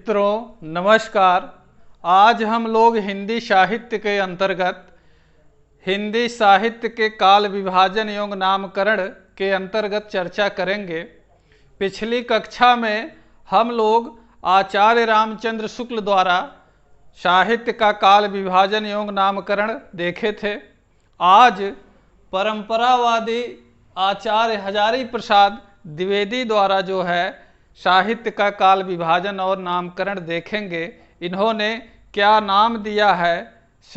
मित्रों नमस्कार। आज हम लोग हिंदी साहित्य के अंतर्गत हिंदी साहित्य के काल विभाजन एवं नामकरण के अंतर्गत चर्चा करेंगे। पिछली कक्षा में हम लोग आचार्य रामचंद्र शुक्ल द्वारा साहित्य का काल विभाजन एवं नामकरण देखे थे। आज परंपरावादी आचार्य हजारी प्रसाद द्विवेदी द्वारा जो है साहित्य का काल विभाजन और नामकरण देखेंगे। इन्होंने क्या नाम दिया है,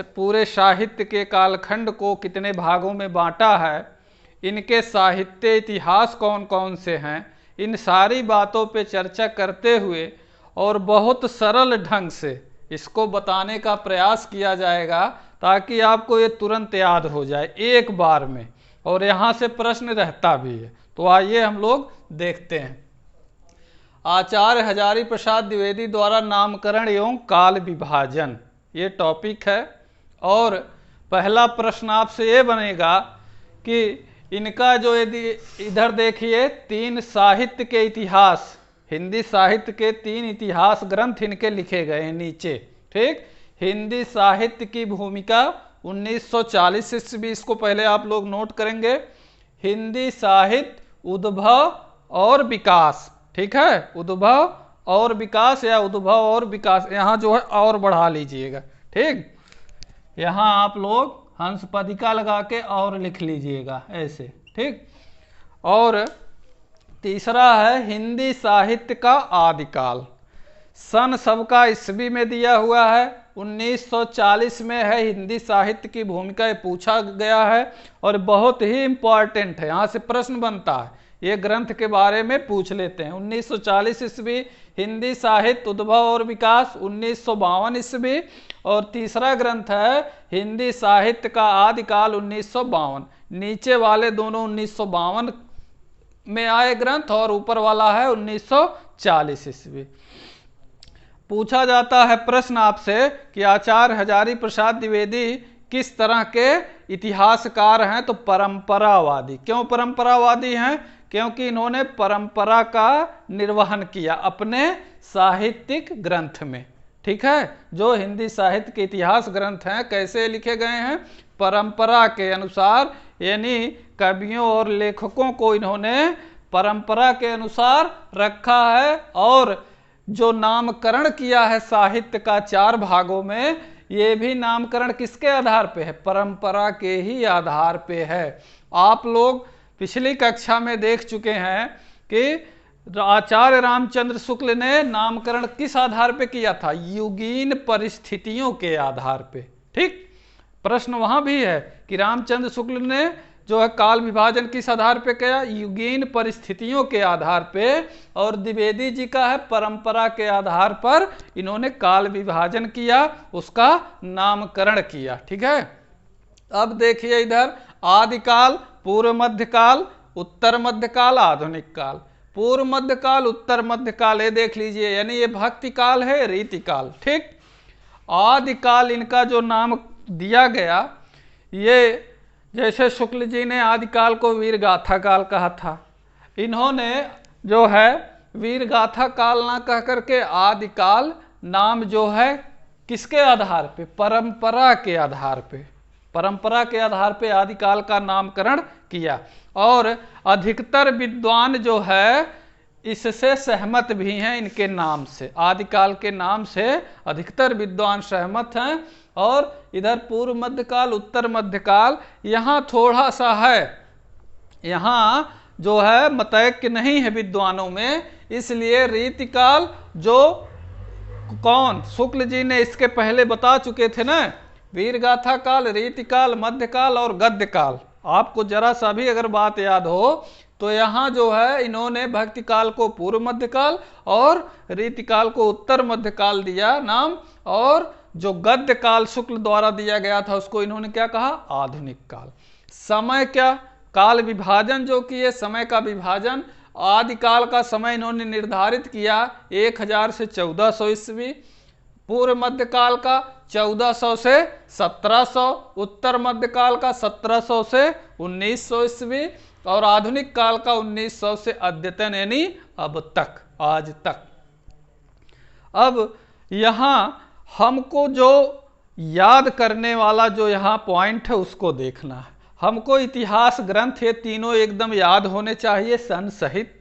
पूरे साहित्य के कालखंड को कितने भागों में बांटा है, इनके साहित्य इतिहास कौन कौन से हैं, इन सारी बातों पे चर्चा करते हुए और बहुत सरल ढंग से इसको बताने का प्रयास किया जाएगा ताकि आपको ये तुरंत याद हो जाए एक बार में, और यहाँ से प्रश्न रहता भी है। तो आइए हम लोग देखते हैं। आचार्य हजारी प्रसाद द्विवेदी द्वारा नामकरण एवं काल विभाजन ये टॉपिक है। और पहला प्रश्न आपसे ये बनेगा कि इनका जो यदि इधर देखिए तीन साहित्य के इतिहास, हिंदी साहित्य के तीन इतिहास ग्रंथ इनके लिखे गए हैं नीचे, ठीक। हिंदी साहित्य की भूमिका 1940 ईस्वी, इसको पहले आप लोग नोट करेंगे। हिंदी साहित्य उद्भव और विकास, ठीक है, उद्भव और विकास या उद्भव और विकास, यहाँ जो है और बढ़ा लीजिएगा, ठीक। यहाँ आप लोग हंस पदिका लगा के और लिख लीजिएगा ऐसे, ठीक। और तीसरा है हिंदी साहित्य का आदिकाल। सन सबका ईस्वी में दिया हुआ है, 1940 में है। हिंदी साहित्य की भूमिका पूछा गया है और बहुत ही इम्पॉर्टेंट है, यहाँ से प्रश्न बनता है, ये ग्रंथ के बारे में पूछ लेते हैं। 1940 ईस्वी हिंदी साहित्य उद्भव और विकास, 1952 ईस्वी। और तीसरा ग्रंथ है हिंदी साहित्य का आदिकाल 1952। नीचे वाले दोनों 1952 में आए ग्रंथ और ऊपर वाला है 1940 ईस्वी। पूछा जाता है प्रश्न आपसे कि आचार्य हजारी प्रसाद द्विवेदी किस तरह के इतिहासकार हैं, तो परंपरावादी। क्यों परंपरावादी हैं? क्योंकि इन्होंने परंपरा का निर्वहन किया अपने साहित्यिक ग्रंथ में, ठीक है। जो हिंदी साहित्य के इतिहास ग्रंथ हैं कैसे लिखे गए हैं, परंपरा के अनुसार, यानी कवियों और लेखकों को इन्होंने परंपरा के अनुसार रखा है। और जो नामकरण किया है साहित्य का 4 भागों में, ये भी नामकरण किसके आधार पे है, परंपरा के ही आधार पे है। आप लोग पिछली कक्षा में देख चुके हैं कि आचार्य रामचंद्र शुक्ल ने नामकरण किस आधार पे किया था, युगीन परिस्थितियों के आधार पे, ठीक। प्रश्न वहां भी है कि रामचंद्र शुक्ल ने जो है काल विभाजन किस आधार पे किया, युगीन परिस्थितियों के आधार पे। और द्विवेदी जी का है परंपरा के आधार पर इन्होंने काल विभाजन किया, उसका नामकरण किया, ठीक है। अब देखिए इधर आदिकाल, पूर्व मध्यकाल, उत्तर मध्यकाल, आधुनिक काल। पूर्व मध्यकाल, उत्तर मध्यकाल ये देख लीजिए, यानी ये भक्ति काल है, रीतिकाल, ठीक। आदिकाल इनका जो नाम दिया गया, ये जैसे शुक्ल जी ने आदिकाल को वीर गाथा काल कहा था, इन्होंने जो है वीर गाथा काल ना कह करके आदिकाल नाम जो है किसके आधार पे, परंपरा के आधार पे, परंपरा के आधार पे आदिकाल का नामकरण किया। और अधिकतर विद्वान जो है इससे सहमत भी हैं, इनके नाम से, आदिकाल के नाम से अधिकतर विद्वान सहमत हैं। और इधर पूर्व मध्यकाल, उत्तर मध्यकाल, यहाँ थोड़ा सा है, यहाँ जो है मतैक्य नहीं है विद्वानों में, इसलिए रीतिकाल जो कौन, शुक्ल जी ने इसके पहले बता चुके थे ना, वीरगाथा काल, रीतिकाल, मध्यकाल और गद्यकाल। आपको जरा सा भी अगर बात याद हो तो यहाँ जो है इन्होंने भक्ति काल को पूर्व मध्यकाल और रीतिकाल को उत्तर मध्यकाल दिया नाम, और जो गद्य काल शुक्ल द्वारा दिया गया था उसको इन्होंने क्या कहा, आधुनिक काल। समय क्या, काल विभाजन जो किए, समय का विभाजन, आदिकाल का समय इन्होंने निर्धारित किया 1000 से 1400 ईस्वी, पूर्व मध्यकाल का 1400 से 1700, उत्तर मध्यकाल का 1700 से 1900 ईस्वी, और आधुनिक काल का 1900 से अद्यतन, यानी अब तक, आज तक। अब यहाँ हमको जो याद करने वाला जो यहाँ पॉइंट है उसको देखना है। हमको इतिहास ग्रंथ ये तीनों एकदम याद होने चाहिए सन सहित,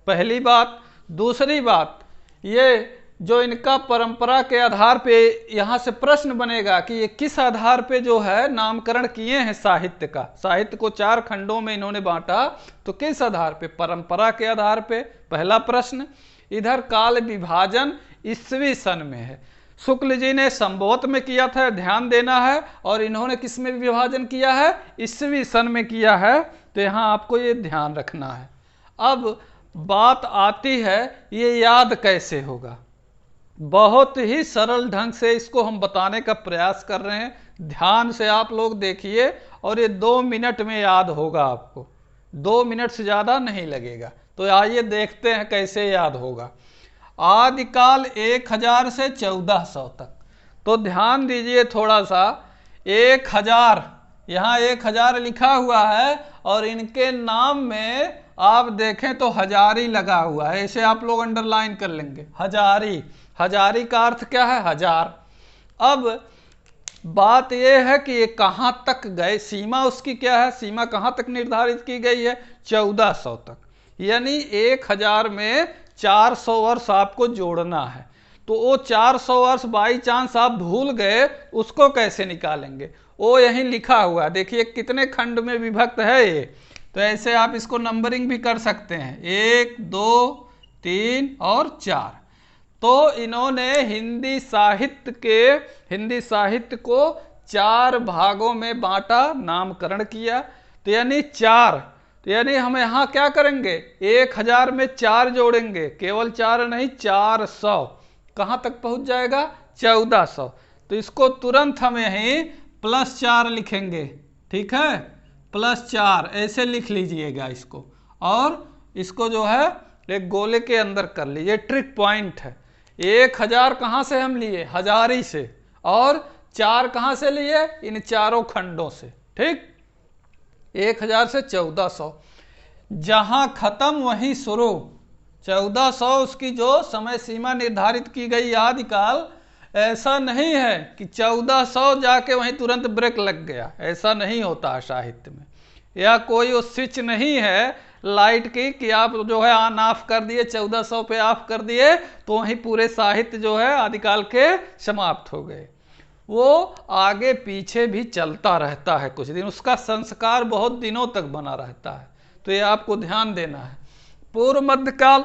पहली बात। दूसरी बात, ये जो इनका परंपरा के आधार पे यहाँ से प्रश्न बनेगा कि ये किस आधार पे जो है नामकरण किए हैं साहित्य का। साहित्य को 4 खंडों में इन्होंने बांटा, तो किस आधार पे? परंपरा के आधार पे, पहला प्रश्न। इधर काल विभाजन ईस्वी सन में है। शुक्ल जी ने संबोध में किया था, ध्यान देना है, और इन्होंने किस में विभाजन किया है? ईस्वी सन में किया है, तो यहाँ आपको ये ध्यान रखना है। अब बात आती है ये याद कैसे होगा। बहुत ही सरल ढंग से इसको हम बताने का प्रयास कर रहे हैं। ध्यान से आप लोग देखिए, और ये 2 मिनट में याद होगा आपको, 2 मिनट से ज़्यादा नहीं लगेगा। तो आइए देखते हैं कैसे याद होगा। आदिकाल 1000 से 1400 तक, तो ध्यान दीजिए थोड़ा सा। 1000, यहाँ 1000 लिखा हुआ है, और इनके नाम में आप देखें तो हजारी लगा हुआ है, ऐसे आप लोग अंडरलाइन कर लेंगे। हजारी, हजारी का अर्थ क्या है? हजार। अब बात यह है कि ये कहाँ तक गए, सीमा उसकी क्या है, सीमा कहाँ तक निर्धारित की गई है? 1400 तक। यानी 1000 में 400 वर्ष आपको जोड़ना है। तो वो 400 वर्ष बाई चांस आप भूल गए, उसको कैसे निकालेंगे? वो यहीं लिखा हुआ है, देखिए कितने खंड में विभक्त है ये। तो ऐसे आप इसको नंबरिंग भी कर सकते हैं, 1, 2, 3 और 4। तो इन्होंने हिंदी साहित्य को 4 भागों में बांटा, नामकरण किया। तो यानी 4, तो यानी हम यहाँ क्या करेंगे? 1000 में 4 जोड़ेंगे, केवल 4 नहीं 400। कहाँ तक पहुँच जाएगा? 1400। तो इसको तुरंत हम यहीं +4 लिखेंगे, ठीक है? +4 ऐसे लिख लीजिएगा इसको, और इसको जो है एक गोले के अंदर कर लीजिए। ट्रिक पॉइंट है। 1000 कहाँ से हम लिए? हजारी से। और 4 कहाँ से लिए? इन चारों खंडों से, ठीक? 1000 से 1400, जहां खत्म वहीं शुरू। 1400 उसकी जो समय सीमा निर्धारित की गई आदिकाल, ऐसा नहीं है कि 1400 जाके वहीं तुरंत ब्रेक लग गया, ऐसा नहीं होता है साहित्य में। या कोई वो स्विच नहीं है लाइट की कि आप जो है ऑन ऑफ कर दिए, 1400 पे ऑफ कर दिए तो वहीं पूरे साहित्य जो है आदिकाल के समाप्त हो गए। वो आगे पीछे भी चलता रहता है कुछ दिन, उसका संस्कार बहुत दिनों तक बना रहता है। तो ये आपको ध्यान देना है। पूर्व मध्यकाल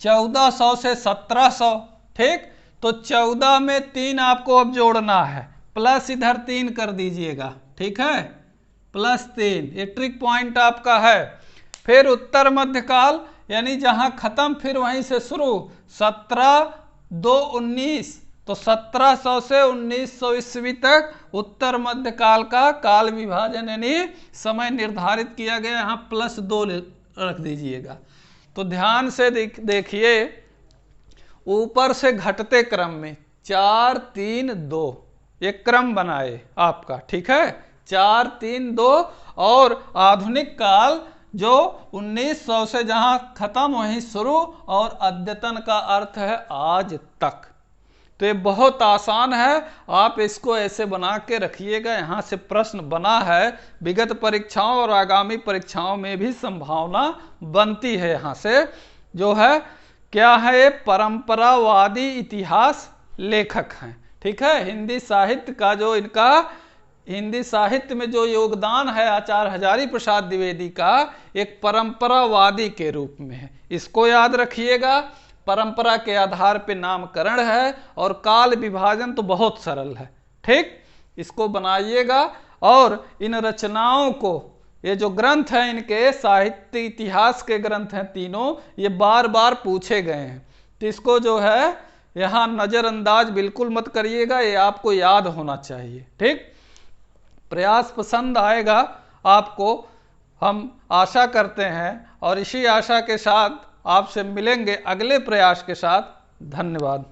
1400 से 1700, ठीक? तो 14 में 3 आपको अब जोड़ना है, प्लस इधर 3 कर दीजिएगा, ठीक है? +3, ये ट्रिक पॉइंट आपका है। फिर उत्तर मध्यकाल, यानी जहां खत्म फिर वहीं से शुरू, 17, 2, 19, तो 1700 से 1900 ईस्वी तक उत्तर मध्यकाल का काल विभाजन यानी समय निर्धारित किया गया। यहाँ +2 रख दीजिएगा। तो ध्यान से देखिए, ऊपर से घटते क्रम में 4, 3, 2 ये क्रम बनाए आपका, ठीक है? 4, 3, 2, और आधुनिक काल जो 1900 से जहां खत्म वहीं शुरू, और अद्यतन का अर्थ है आज तक। तो ये बहुत आसान है, आप इसको ऐसे बना के रखिएगा। यहाँ से प्रश्न बना है, विगत परीक्षाओं और आगामी परीक्षाओं में भी संभावना बनती है। यहाँ से जो है क्या है, ये परंपरावादी इतिहास लेखक हैं, ठीक है? हिंदी साहित्य का जो इनका हिंदी साहित्य में जो योगदान है आचार्य हजारी प्रसाद द्विवेदी का, एक परंपरावादी के रूप में है। इसको याद रखिएगा। परंपरा के आधार पे नामकरण है, और काल विभाजन तो बहुत सरल है, ठीक? इसको बनाइएगा। और इन रचनाओं को, ये जो ग्रंथ हैं इनके साहित्य इतिहास के ग्रंथ हैं तीनों, ये बार बार पूछे गए हैं। तो इसको जो है यहाँ नज़रअंदाज बिल्कुल मत करिएगा, ये आपको याद होना चाहिए, ठीक? प्रयास पसंद आएगा आपको, हम आशा करते हैं। और इसी आशा के साथ आपसे मिलेंगे अगले प्रयास के साथ। धन्यवाद।